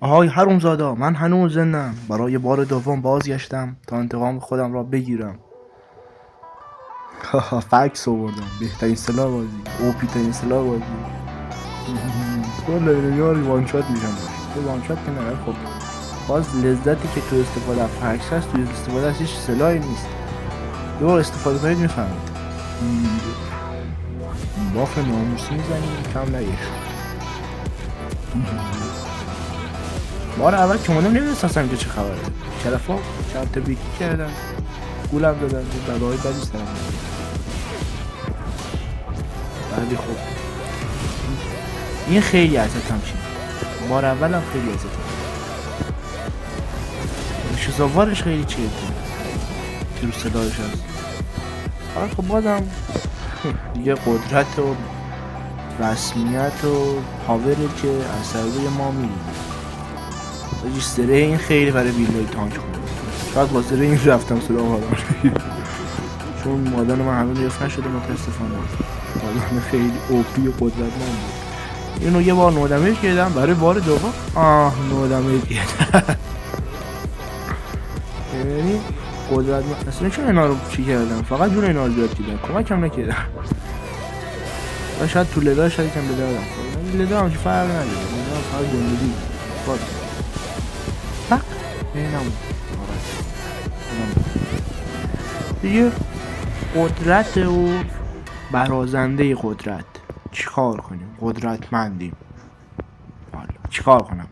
آهای حرومزاده، من هنوز زندم. برای بار دوم بازگشتم تا انتقام خودم را بگیرم. فکس آوردم. بهترین سلاح بازی، اوپی ترین سلاح بازی. والا یار وان شات میشم باش. یه وان شات که نه، خب باز لذتی که تو استفاده از فکس هست، توی استفاده از هیچ سلاحی نیست. یه بار استفاده کنید میفهمید. باف ناموسی میزنیم کم نگیر. بار اول که اومدم نمیدونستم که چه خبره. شرفا چند تا بیکی کردن، گولم دادن، بلای بدی سرم اومد. بعدی خب این خیلی ازتم چید. بار اولم خیلی ازتم شزاوارش خیلی چیه که رو صدایش هست. خب بازم دیگه قدرت و رسمیت و پاوره که از سرده ما میریم. سره این خیلی برای بیلای تانک خونده. شاید با سره این رفتم سراغ آدم چون مادن من همه ریف نشده متاسفانه. مادن خیلی اوپی و قدرت من بود. اینو یه بار نودمه کردم، برای بار دوم نودمه کردم. یعنی قدرت من اصلا چون اینا رو چی کردم، فقط جون اینا رو زیاد کردم، کمک هم نکردم. و شاید تو لدا شاید کم لدا دادم. لدا هم که فرق نداره، لدا فقط گندگی باز تق اینم دیگه قدرت و برازنده قدرت. چیکار کنیم؟ قدرتمندیم. حالا چیکار کنم؟